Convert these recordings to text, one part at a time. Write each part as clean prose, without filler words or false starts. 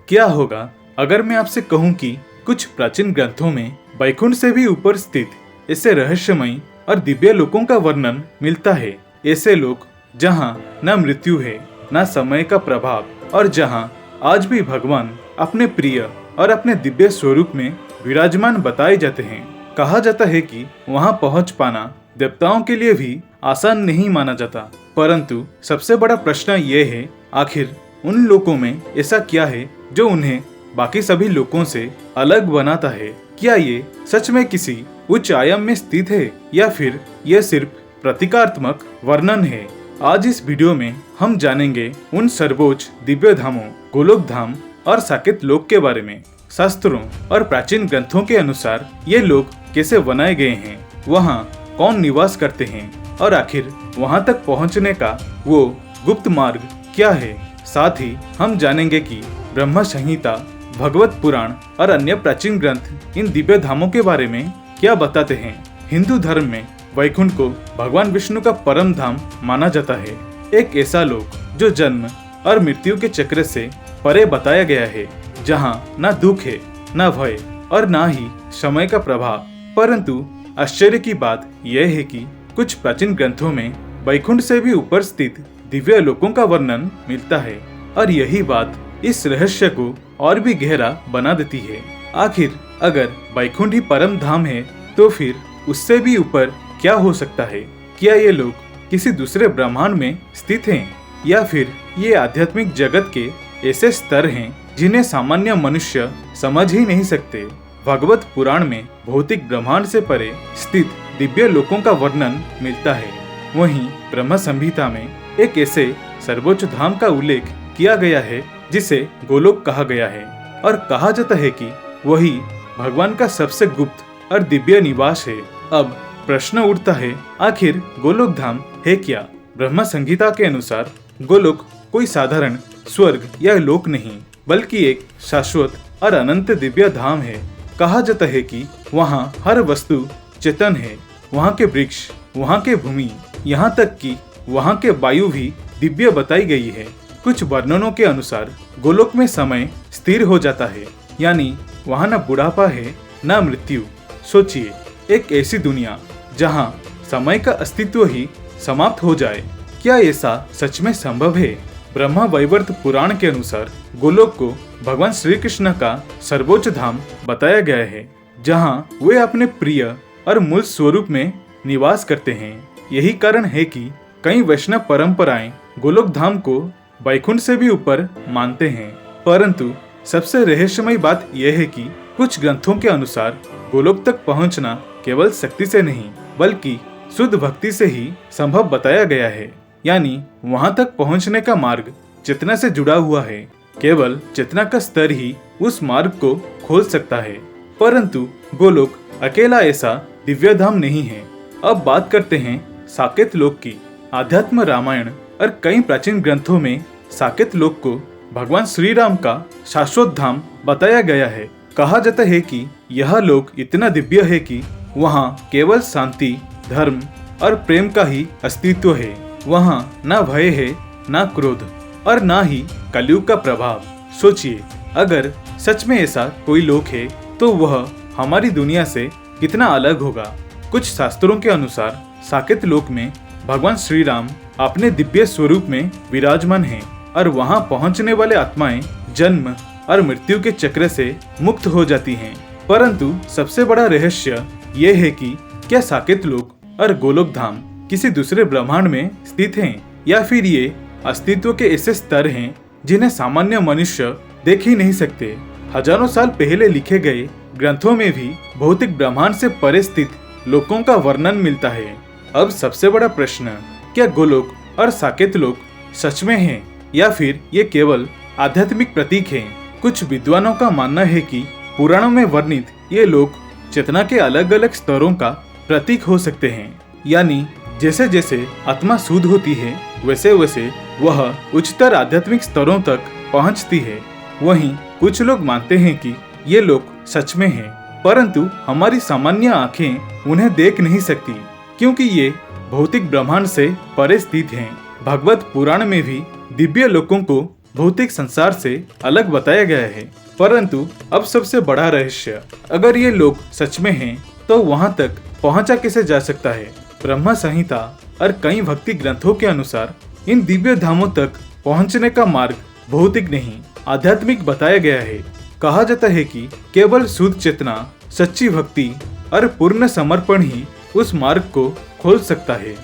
क्या होगा अगर मैं आपसे कहूं कि कुछ प्राचीन ग्रंथों में वैकुंठ से भी ऊपर स्थित ऐसे रहस्यमय और दिव्य लोकों का वर्णन मिलता है। ऐसे लोक जहां न मृत्यु है, न समय का प्रभाव, और जहां आज भी भगवान अपने प्रिय और अपने दिव्य स्वरूप में विराजमान बताए जाते हैं। कहा जाता है कि वहां पहुंच पाना देवताओं के लिए भी आसान नहीं माना जाता। परंतु सबसे बड़ा प्रश्न ये है, आखिर उन लोकों में ऐसा क्या है जो उन्हें बाकी सभी लोकों से अलग बनाता है? क्या ये सच में किसी उच्च आयाम में स्थित है या फिर यह सिर्फ प्रतीकात्मक वर्णन है? आज इस वीडियो में हम जानेंगे उन सर्वोच्च दिव्य धामों गोलोक धाम और साकेत लोक के बारे में। शास्त्रों और प्राचीन ग्रंथों के अनुसार ये लोक कैसे बनाए गए हैं, वहाँ कौन निवास करते हैं और आखिर वहाँ तक पहुँचने का वो गुप्त मार्ग क्या है। साथ ही हम जानेंगे कि ब्रह्म संहिता, भगवत पुराण और अन्य प्राचीन ग्रंथ इन दिव्य धामों के बारे में क्या बताते हैं। हिंदू धर्म में वैकुंठ को भगवान विष्णु का परम धाम माना जाता है, एक ऐसा लोक जो जन्म और मृत्यु के चक्र से परे बताया गया है, जहाँ न दुख है, न भय और न ही समय का प्रभाव। परंतु आश्चर्य की बात यह है कि कुछ प्राचीन ग्रंथों में वैकुंठ से भी ऊपर स्थित दिव्य लोकों का वर्णन मिलता है, और यही बात इस रहस्य को और भी गहरा बना देती है। आखिर अगर वैकुंठ ही परम धाम है तो फिर उससे भी ऊपर क्या हो सकता है? क्या ये लोग किसी दूसरे ब्रह्मांड में स्थित हैं, या फिर ये आध्यात्मिक जगत के ऐसे स्तर हैं जिन्हें सामान्य मनुष्य समझ ही नहीं सकते? भगवत पुराण में भौतिक ब्रह्मांड से परे स्थित दिव्य लोकों का वर्णन मिलता है। वहीं ब्रह्म संहिता में एक ऐसे सर्वोच्च धाम का उल्लेख किया गया है जिसे गोलोक कहा गया है, और कहा जाता है कि वही भगवान का सबसे गुप्त और दिव्य निवास है। अब प्रश्न उठता है, आखिर गोलोक धाम है क्या? ब्रह्म संहिता के अनुसार गोलोक कोई साधारण स्वर्ग या लोक नहीं, बल्कि एक शाश्वत और अनंत दिव्य धाम है। कहा जाता है कि वहाँ हर वस्तु चेतन है, वहाँ के वृक्ष, वहाँ के भूमि, यहाँ तक कि वहाँ के वायु भी दिव्य बताई गई है। कुछ वर्णनों के अनुसार गोलोक में समय स्थिर हो जाता है, यानी वहाँ न बुढ़ापा है न मृत्यु। सोचिए, एक ऐसी दुनिया जहाँ समय का अस्तित्व ही समाप्त हो जाए। क्या ऐसा सच में संभव है? ब्रह्मा वैवर्त पुराण के अनुसार गोलोक को भगवान श्री कृष्ण का सर्वोच्च धाम बताया गया है, जहाँ वे अपने प्रिय और मूल स्वरूप में निवास करते हैं। यही कारण है कि कई वैष्णव परंपराएं गोलोक धाम को वैकुंठ से भी ऊपर मानते हैं। परंतु सबसे रहस्यमय बात यह है कि कुछ ग्रंथों के अनुसार गोलोक तक पहुंचना केवल शक्ति से नहीं, बल्कि शुद्ध भक्ति से ही संभव बताया गया है। यानी वहां तक पहुंचने का मार्ग चेतना से जुड़ा हुआ है। केवल चेतना का स्तर ही उस मार्ग को खोल सकता है। परंतु गोलोक अकेला ऐसा दिव्य धाम नहीं है। अब बात करते हैं साकेत लोक की। आध्यात्म रामायण और कई प्राचीन ग्रंथों में साकेत लोक को भगवान श्री राम का शाश्वत धाम बताया गया है। कहा जाता है कि यह लोक इतना दिव्य है कि वहाँ केवल शांति, धर्म और प्रेम का ही अस्तित्व है। वहाँ न भय है, न क्रोध और न ही कलयुग का प्रभाव। सोचिए, अगर सच में ऐसा कोई लोक है तो वह हमारी दुनिया से कितना अलग होगा। कुछ शास्त्रों के अनुसार साकेत लोक में भगवान श्री राम अपने दिव्य स्वरूप में विराजमान हैं, और वहां पहुंचने वाले आत्माएं जन्म और मृत्यु के चक्र से मुक्त हो जाती हैं। परंतु सबसे बड़ा रहस्य ये है कि क्या साकेत लोक और गोलोक धाम किसी दूसरे ब्रह्मांड में स्थित हैं, या फिर ये अस्तित्व के ऐसे स्तर हैं जिन्हें सामान्य मनुष्य देख ही नहीं सकते। हजारों साल पहले लिखे गए ग्रंथों में भी भौतिक ब्रह्मांड से परे स्थित लोकों का वर्णन मिलता है। अब सबसे बड़ा प्रश्न, क्या गोलोक और साकेत लोक सच में हैं, या फिर ये केवल आध्यात्मिक प्रतीक हैं? कुछ विद्वानों का मानना है कि पुराणों में वर्णित ये लोक चेतना के अलग अलग स्तरों का प्रतीक हो सकते हैं। यानी जैसे जैसे आत्मा शुद्ध होती है, वैसे वैसे वह उच्चतर आध्यात्मिक स्तरों तक पहुंचती है। वहीं कुछ लोग मानते हैं कि ये लोक सच में हैं, परंतु हमारी सामान्य आंखें उन्हें देख नहीं सकती, क्योंकि ये भौतिक ब्रह्मांड से परे स्थित हैं। भगवत पुराण में भी दिव्य लोकों को भौतिक संसार से अलग बताया गया है। परंतु अब सबसे बड़ा रहस्य, अगर ये लोग सच में हैं, तो वहाँ तक पहुँचा कैसे जा सकता है? ब्रह्म संहिता और कई भक्ति ग्रंथों के अनुसार इन दिव्य धामों तक पहुँचने का मार्ग भौतिक नहीं, आध्यात्मिक बताया गया है। कहा जाता है कि केवल शुद्ध चेतना, सच्ची भक्ति और पूर्ण समर्पण ही उस मार्ग को खोल सकता है।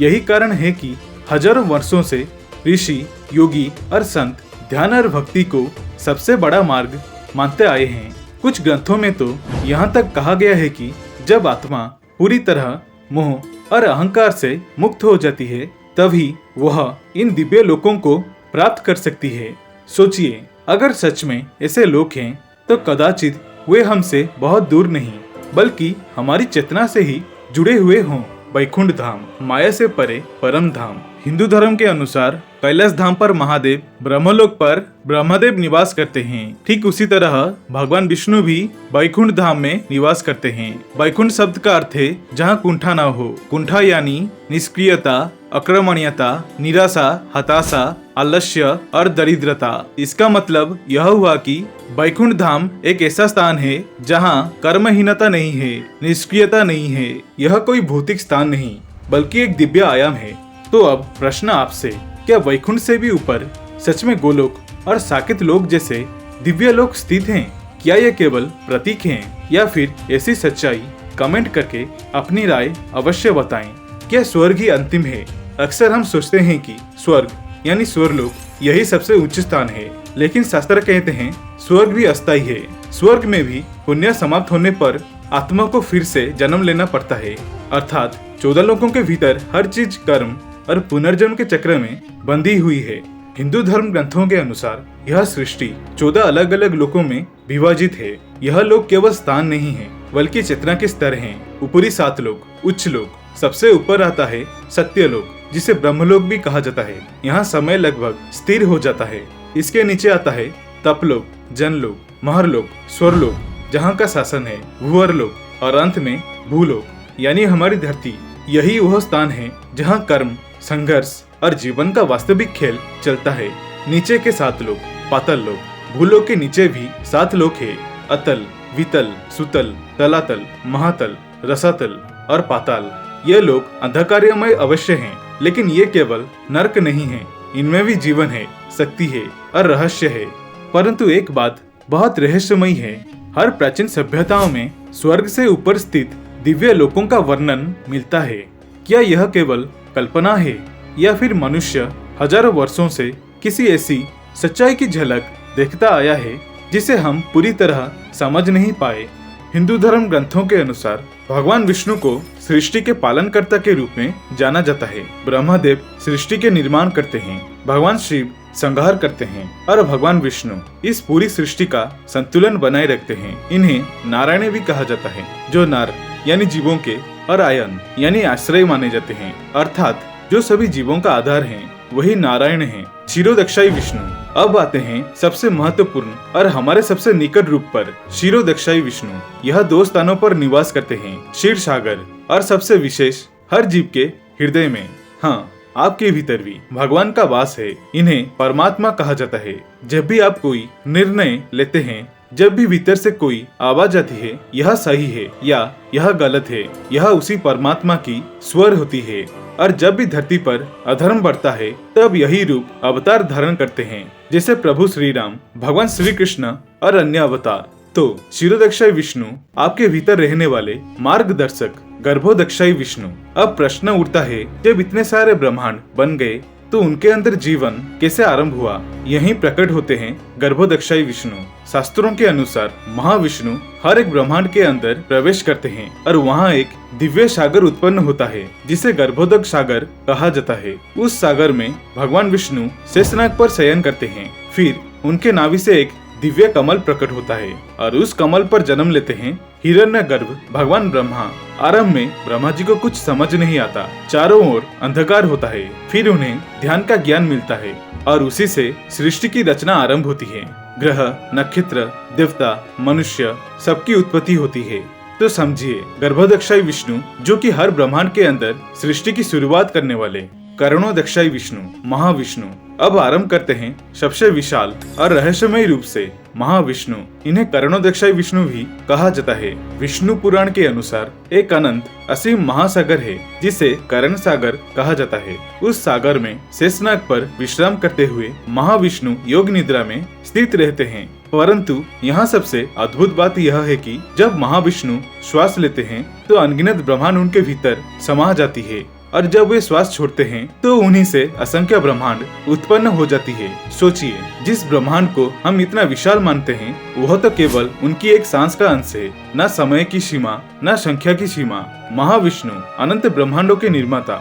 यही कारण है कि हजारों वर्षों से ऋषि, योगी और संत ध्यान और भक्ति को सबसे बड़ा मार्ग मानते आए हैं। कुछ ग्रंथों में तो यहाँ तक कहा गया है कि जब आत्मा पूरी तरह मोह और अहंकार से मुक्त हो जाती है, तभी वह इन दिव्य लोकों को प्राप्त कर सकती है। सोचिए, अगर सच में ऐसे लोग हैं, तो कदाचित वे हमसे बहुत दूर नहीं, बल्कि हमारी चेतना से ही जुड़े हुए हों। वैकुंठ धाम, माया से परे परम धाम। हिंदू धर्म के अनुसार कैलाश धाम पर महादेव, ब्रह्मलोक पर ब्रह्मदेव निवास करते हैं। ठीक उसी तरह भगवान विष्णु भी वैकुंठ धाम में निवास करते हैं। वैकुंठ शब्द का अर्थ है जहाँ कुंठा न हो। कुंठा यानी निष्क्रियता, अक्रमणीयता, निराशा, हताशा, आलस्य और दरिद्रता। इसका मतलब यह हुआ कि वैकुंठ धाम एक ऐसा स्थान है जहाँ कर्महीनता नहीं है, निष्क्रियता नहीं है। यह कोई भौतिक स्थान नहीं, बल्कि एक दिव्य आयाम है। तो अब प्रश्न आपसे, क्या वैकुंठ से भी ऊपर सच में गोलोक और साकेत लोक जैसे दिव्य लोक स्थित हैं? क्या ये केवल प्रतीक हैं या फिर ऐसी सच्चाई? कमेंट करके अपनी राय अवश्य बताएं। क्या स्वर्ग ही अंतिम है? अक्सर हम सोचते हैं कि स्वर्ग यानी स्वर्लोक यही सबसे उच्च स्थान है, लेकिन शास्त्र कहते हैं स्वर्ग भी अस्थायी है। स्वर्ग में भी पुण्य समाप्त होने पर आत्मा को फिर से जन्म लेना पड़ता है, अर्थात 14 लोकों के भीतर हर चीज कर्म और पुनर्जन्म के चक्र में बंधी हुई है। हिंदू धर्म ग्रंथों के अनुसार यह सृष्टि 14 अलग अलग लोकों में विभाजित है। यह लोक केवल स्थान नहीं है, बल्कि चेतना के स्तर हैं। ऊपरी 7 लोक, उच्च लोक, सबसे ऊपर आता है सत्य लोक, जिसे ब्रह्मलोक भी कहा जाता है। यहाँ समय लगभग स्थिर हो जाता है। इसके नीचे आता है तपलोक, जनलोक, महरलोक, स्वरलोक, जहाँ का शासन है, भूवरलोक और अंत में भूलोक यानी हमारी धरती। यही वह स्थान है जहाँ कर्म, संघर्ष और जीवन का वास्तविक खेल चलता है। नीचे के 7 लोक, पाताल लोक। भूलोक के नीचे भी 7 लोक है, अतल, वितल, सुतल, तलातल, महातल, रसातल और पाताल। ये लोग अंधकारमय अवश्य हैं, लेकिन ये केवल नरक नहीं है। इनमें भी जीवन है, शक्ति है और रहस्य है। परंतु एक बात बहुत रहस्यमयी है। हर प्राचीन सभ्यताओं में स्वर्ग से ऊपर स्थित दिव्य लोकों का वर्णन मिलता है। क्या यह केवल कल्पना है या फिर मनुष्य हजारों वर्षों से किसी ऐसी सच्चाई की झलक देखता आया है जिसे हम पूरी तरह समझ नहीं पाए? हिंदू धर्म ग्रंथों के अनुसार भगवान विष्णु को सृष्टि के पालनकर्ता के रूप में जाना जाता है। ब्रह्मदेव सृष्टि के निर्माण करते हैं, भगवान शिव संहार करते हैं और भगवान विष्णु इस पूरी सृष्टि का संतुलन बनाए रखते हैं। इन्हें नारायण भी कहा जाता है, जो नर यानी जीवों के और आयन यानी आश्रय माने जाते हैं, अर्थात जो सभी जीवों का आधार हैं, वही नारायण हैं। क्षीरोदक्षाई विष्णु। अब आते हैं सबसे महत्वपूर्ण और हमारे सबसे निकट रूप पर, क्षीरोदक्षाई विष्णु। यह 2 स्थानों पर निवास करते हैं, क्षीर सागर और सबसे विशेष हर जीव के हृदय में, हाँ आपके भीतर भी भगवान का वास है। इन्हें परमात्मा कहा जाता है। जब भी आप कोई निर्णय लेते हैं, जब भी भीतर से कोई आवाज आती है, यह सही है या यह गलत है, यह उसी परमात्मा की स्वर होती है। और जब भी धरती पर अधर्म बढ़ता है, तब यही रूप अवतार धारण करते हैं, जैसे प्रभु श्री राम, भगवान श्री कृष्ण और अन्य अवतार। तो क्षीरोदक्षाई विष्णु आपके भीतर रहने वाले मार्गदर्शक गर्भोदक्षाई विष्णु। अब प्रश्न उठता है, जब इतने सारे ब्रह्मांड बन गए, तो उनके अंदर जीवन कैसे आरंभ हुआ? यहीं प्रकट होते हैं गर्भोदक्षाई विष्णु। शास्त्रों के अनुसार महाविष्णु हर एक ब्रह्मांड के अंदर प्रवेश करते हैं और वहाँ एक दिव्य सागर उत्पन्न होता है, जिसे गर्भोदक सागर कहा जाता है। उस सागर में भगवान विष्णु शेषनाग पर शयन करते हैं। फिर उनके नाभि से एक दिव्य कमल प्रकट होता है और उस कमल पर जन्म लेते हैं हिरण्यगर्भ भगवान ब्रह्मा। आरंभ में ब्रह्मा जी को कुछ समझ नहीं आता, चारों ओर अंधकार होता है। फिर उन्हें ध्यान का ज्ञान मिलता है और उसी से सृष्टि की रचना आरंभ होती है। ग्रह, नक्षत्र, देवता, मनुष्य सबकी उत्पत्ति होती है। तो समझिए, गर्भोदक्षाई विष्णु जो कि हर ब्रह्मांड के अंदर सृष्टि की शुरुआत करने वाले, करणोदक्षाई विष्णु, महाविष्णु अब आरंभ करते हैं सबसे विशाल और रहस्यमय रूप से महाविष्णु। इन्हें करणोदक्षाई विष्णु भी कहा जाता है। विष्णु पुराण के अनुसार एक अनंत असीम महासागर है जिसे करण सागर कहा जाता है। उस सागर में शेषनाग पर विश्राम करते हुए महाविष्णु योग निद्रा में स्थित रहते हैं। परंतु यहाँ सबसे अद्भुत बात यह है कि जब महाविष्णु श्वास लेते हैं तो अनगिनत ब्रह्मांड उनके भीतर समा जाती है, और जब वे श्वास छोड़ते हैं तो उन्हीं से असंख्य ब्रह्मांड उत्पन्न हो जाती है। सोचिए, जिस ब्रह्मांड को हम इतना विशाल मानते हैं वह तो केवल उनकी एक सांस का अंश है। न समय की सीमा, न संख्या की सीमा। महाविष्णु अनंत ब्रह्मांडों के निर्माता।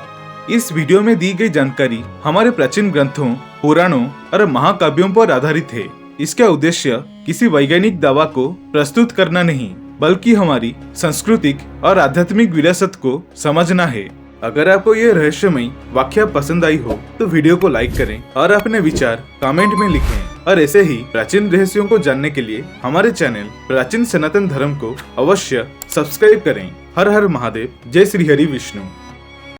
इस वीडियो में दी गई जानकारी हमारे प्राचीन ग्रंथों, पुराणों और महाकाव्यों पर आधारित है। इसका उद्देश्य किसी वैज्ञानिक दावा को प्रस्तुत करना नहीं, बल्कि हमारी सांस्कृतिक और आध्यात्मिक विरासत को समझना है। अगर आपको ये रहस्यमय व्याख्या पसंद आई हो तो वीडियो को लाइक करें और अपने विचार कमेंट में लिखें। और ऐसे ही प्राचीन रहस्यों को जानने के लिए हमारे चैनल प्राचीन सनातन धर्म को अवश्य सब्सक्राइब करें। हर हर महादेव। जय श्री हरि विष्णु।